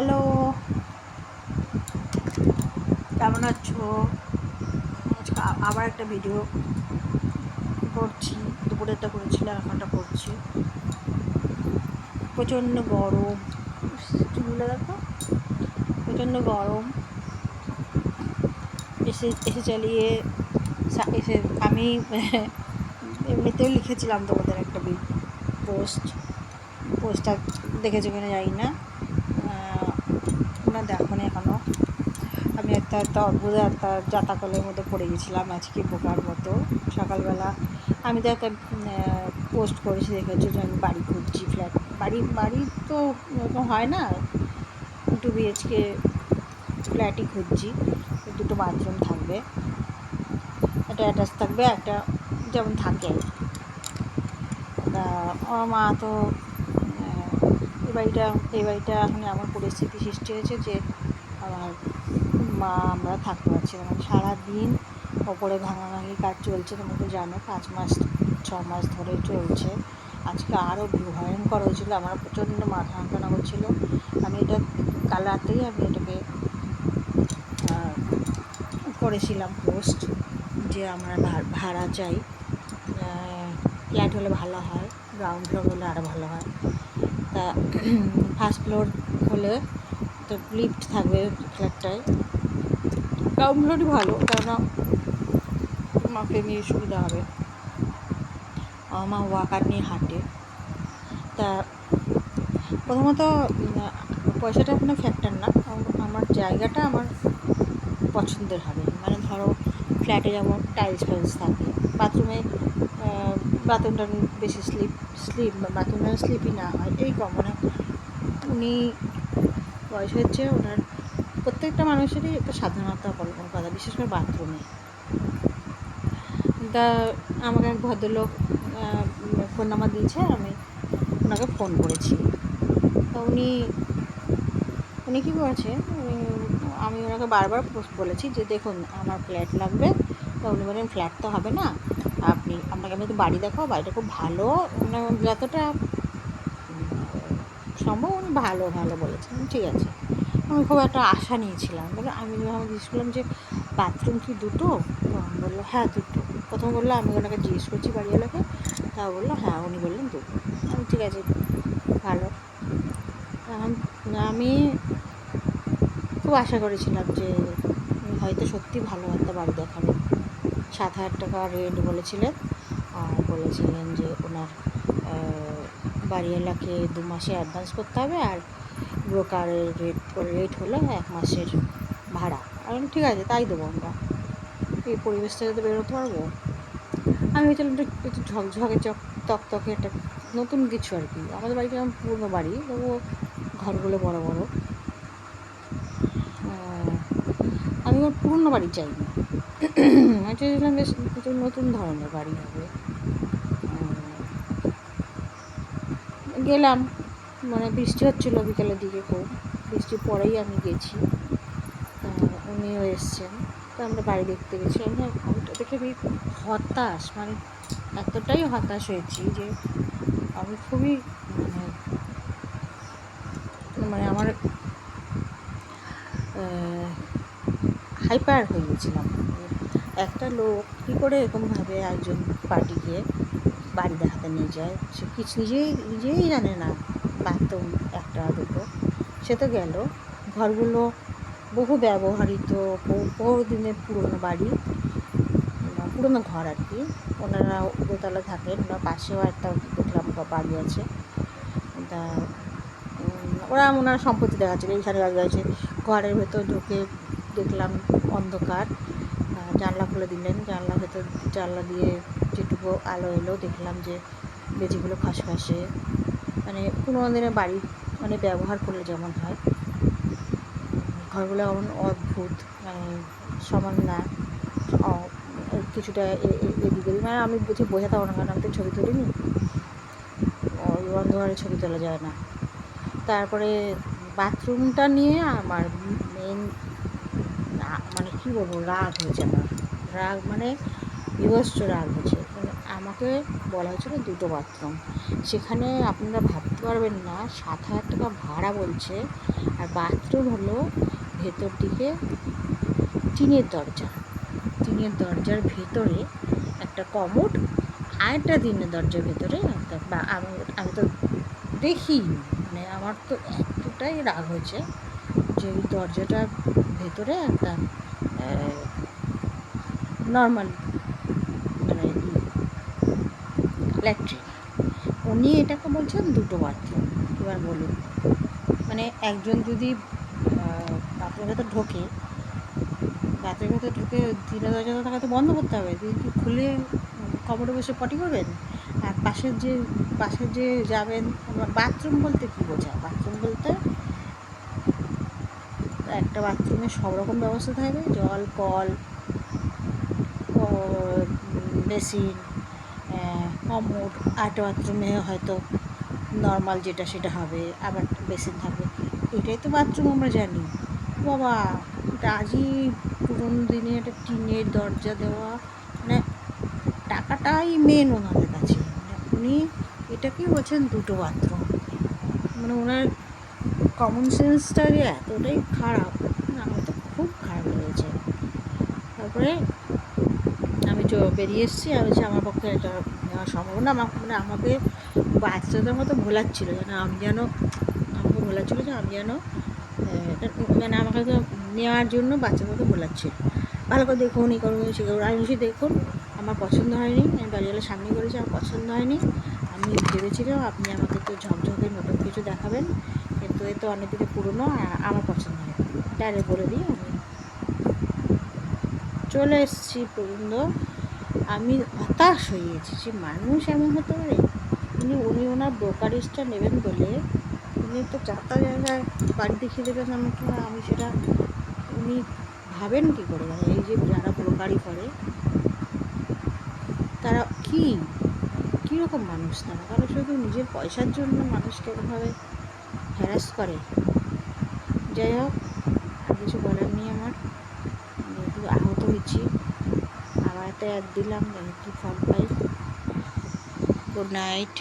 Hello, কেমন আছো? আজকে আবার একটা ভিডিও করছি। দুপুরেরটা করেছিলাম, এখনটা করছি। প্রচণ্ড গরম, চুলগুলো দেখো, প্রচণ্ড গরম। এসে চালিয়ে এসে আমি এমনিতেও লিখেছিলাম তোমাদের একটা পোস্টটা দেখেছো কিনা জানি না, না দেখো না এখনও। আমি একটা অদ্ভুত একটা জাতাকলের মধ্যে পড়ে গেছিলাম আজকে, বোকার মতো। সকালবেলা আমি তো একটা পোস্ট করেছি, দেখেছি যে আমি বাড়ি খুঁজছি, ফ্ল্যাট। বাড়ি তো এরকম হয় না, 2 BHK ফ্ল্যাটই খুঁজছি। দুটো বাথরুম থাকবে, একটা অ্যাটাচ থাকবে, একটা যেমন থাকে। তা আমার মা তো এই বাড়িটা এখন এমন পরিস্থিতি সৃষ্টি হয়েছে যে আমার মা আমরা থাকতে পারছি না। মানে সারাদিন ওপরে ভাঙাভাঙি কাজ চলছে, তোমরা তো জানো, 5-6 মাস ধরে চলছে। আজকে আরও ভয়ঙ্কর হয়েছিল, আমার প্রচণ্ড মাথা যন্ত্রণা করছিল। আমি কাল রাতেই আমি এটাকে করেছিলাম পোস্ট, যে আমরা ভাড়া চাই। ফ্ল্যাট হলে ভালো হয়, গ্রাউন্ড ফ্লোর হলে আরও ভালো হয়। তা ফার্স্ট ফ্লোর হলে তো লিফট থাকবে ফ্ল্যাটটায়, গ্রাউন্ড ফ্লোরই ভালো, কেননা মাকে নিয়ে সুবিধা হবে। আমার মা ওয়াকার নিয়ে হাঁটে। তা প্রথমত পয়সাটা কোনো ফ্যাক্টর না, আমার জায়গাটা আমার পছন্দের হবে। মানে ধরো ফ্ল্যাটে যেমন টাইলস ফাইলস থাকে, বাথরুমটা বেশি বাথরুমটা স্লিপই না হয়, এই মানে উনি বয়স হচ্ছে, ওনার প্রত্যেকটা মানুষেরই একটা সাধারণতা অবলম্বন করা, বিশেষ করে বাথরুমে। তা আমাকে এক ভদ্রলোক ফোন নাম্বার দিয়েছে, আমি ওনাকে ফোন করেছি। তা উনি কী করেছে, আমি ওনাকে বারবার বলেছি যে দেখুন আমার ফ্ল্যাট লাগবে। তা উনি বলেন ফ্ল্যাট তো হবে না, আপনাকে আমি তো বাড়ি দেখাও, বাড়িটা খুব ভালো, মানে যতটা সম্ভব উনি ভালো বলেছেন। ঠিক আছে, আমি খুব একটা আশা নিয়েছিলাম। আমি যখন জিজ্ঞেস করলাম যে বাথরুম কি দুটো, তখন বললো হ্যাঁ দুটো। প্রথম বললো, আমি ওনাকে জিজ্ঞেস করছি বাড়িওয়ালাকে, তা বললো হ্যাঁ, উনি বললেন দুটো। আমি ঠিক আছে, ভালো। আমি খুব আশা করেছিলাম যে হয়তো সত্যি ভালো একটা বাড়ি দেখাবেন। 7,000 টাকা রেন্ট বলেছিলেন, আর বলেছিলেন যে ওনার বাড়িওয়ালাকে 2 মাসে অ্যাডভান্স করতে হবে, আর ব্রোকারের রেট হলো 1 মাসের ভাড়া। আমি ঠিক আছে, তাই দেবো। আমরা এই পরিবেশ থেকে তো বেরোতে পারবো। আমি ভেবেছিলাম একটু ঝকঝকে তকতকে একটা নতুন কিছু আর কি। আমাদের বাড়িটা যেমন পুরনো বাড়ি, তবুও ঘরগুলো বড় বড়। আমি ওর পুরনো বাড়ি চাইনি, আমি চেয়েছিলাম বেশ নতুন ধরনের বাড়ি হবে। গেলাম, মানে বৃষ্টি হচ্ছিলো বিকেলের দিকে, খুব বৃষ্টির পরেই আমি গেছি। উনিও এসছেন, তো আমরা বাড়ি দেখতে গেছি। আমি দেখে আমি হতাশ, মানে এতটাই হতাশ হয়েছি যে আমি খুবই মানে আমার হাইপার হয়ে গেছিলাম। একটা লোক কী করে এরকমভাবে একজন পার্টিকে বাড়ি দেখাতে নিয়ে যায়, সে কিছু নিজেই জানে না বাথরুম একটা দুটো। সে তো গেল, ঘরগুলো বহু ব্যবহৃত, বহু দিনের পুরনো বাড়ি, পুরনো ঘর আর কি। ওনারা দোতলা থাকেন, ওনার পাশেও একটা দেখলাম বাড়ি আছে। তা ওনার সম্পত্তি দেখাচ্ছিল, এইখানে বাড়ি আছে। ঘরের ভেতর ঢুকে দেখলাম অন্ধকার, জানলা খুলে দিলেন, জানলা দিয়ে যেটুকু আলো এলো দেখলাম যে মেঝেগুলো খসখসে, মানে পুরোনো দিনের বাড়ি, মানে ব্যবহার করলে যেমন হয়। ঘরগুলো এমন অদ্ভুত, মানে সমান না, কিছুটা এদিকে, মানে আমি বোঝাতে পারবো না, কারণ আমি তো ছবি তুলিনি, ওই অন্ধকারে ছবি তোলা যায় না। তারপরে বাথরুমটা নিয়ে আমার মেন মানে কী বলবো, রাগ হয়েছে। আমার রাগ মানে বিভৎস রাগ হয়েছে। আমাকে বলা হয়েছিল 2টো বাথরুম। সেখানে আপনারা ভাবতে পারবেন না 7,000 টাকা ভাড়া বলছে, আর বাথরুম হলো ভেতর দিকে টিনের দরজার ভেতরে একটা কমোড, আর একটা টিনের দরজার ভেতরে একটা আমি তো দেখিনি, মানে আমার তো এতটাই রাগ হয়েছে যে ওই দরজাটার ভেতরে একটা নর্মাল মানে ল্যাট্রিন, উনি এটাকে বলছেন 2টো বাথরুম। এবার বলুন, মানে একজন যদি বাথরুমের ভেতর ঢোকে, টিনের দরজা তো তাকে তো বন্ধ করতে হবে, দিয়ে কি খুলে কমোডে বসে পটি করবেন? আর পাশের যে যাবেন, বাথরুম বলতে কী বোঝায়? বাথরুম বলতে একটা বাথরুমে সব রকম ব্যবস্থা থাকবে, জল, কল, বেসিন, কমোড। আরেকটা বাথরুমে হয়তো নর্মাল যেটা সেটা হবে, আবার বেসিন থাকবে। এটাই তো বাথরুম আমরা জানি। বাবা, এটা আজই পুরোনো দিনে একটা টিনের দরজা দেওয়া, মানে টাকাটাই মেন ওনাদের কাছে। মানে উনি এটাকেই বলছেন 2টো বাথরুম। মানে ওনার কমন সেন্সটা যে এতটাই খারাপ, আমার তো খুব খারাপ লেগেছে। তারপরে আমি বেরিয়ে এসেছি, আমি বলছি আমার পক্ষে এটা নেওয়া সম্ভব না। মানে আমাকে বাচ্চাদের মতো ভোলাচ্ছিলো যেন, আমাকে ভোলাচ্ছিলো যে আমি যেন মানে আমাকে তো নেওয়ার জন্য বাচ্চাদের মতো ভোলাচ্ছিল। ভালো করে দেখুন, এই করুন, সে করুন। আমি বলছি দেখুন, আমার পছন্দ হয়নি। আমি বাড়িওয়ালার সামনে করেছি, আমার পছন্দ হয়নি। আমি ভেবেছিলাম আপনি আমাকে তো ঝকঝকে নতুন কিছু দেখাবেন, কিন্তু এ তো অনেক দিনে পুরোনো, আমার পছন্দ হয়নি। ডাইরেক্ট বলে দিই আমি চলে এসেছি পর্যন্ত। আমি হতাশ হয়ে গেছি যে মানুষ এমন হতে পারে। উনি ওনার ব্রোকারেজটা নেবেন বলে উনি তো 4টা জায়গায় বাড়ি দেখিয়ে দেবেন আমাকে, আমি সেটা উনি ভাবেন কী করে? মানে এই যে যারা ব্রোকারি করে তারা কীরকম মানুষ? তারা শুধু নিজের পয়সার জন্য মানুষকে এরকমভাবে হ্যারাস করে। যাই হোক, আর কিছু বলার নেই আমার, একটু আহত হয়েছি। আবার একটা অ্যাড দিলাম, দেখি কী ফল পাই। Good night.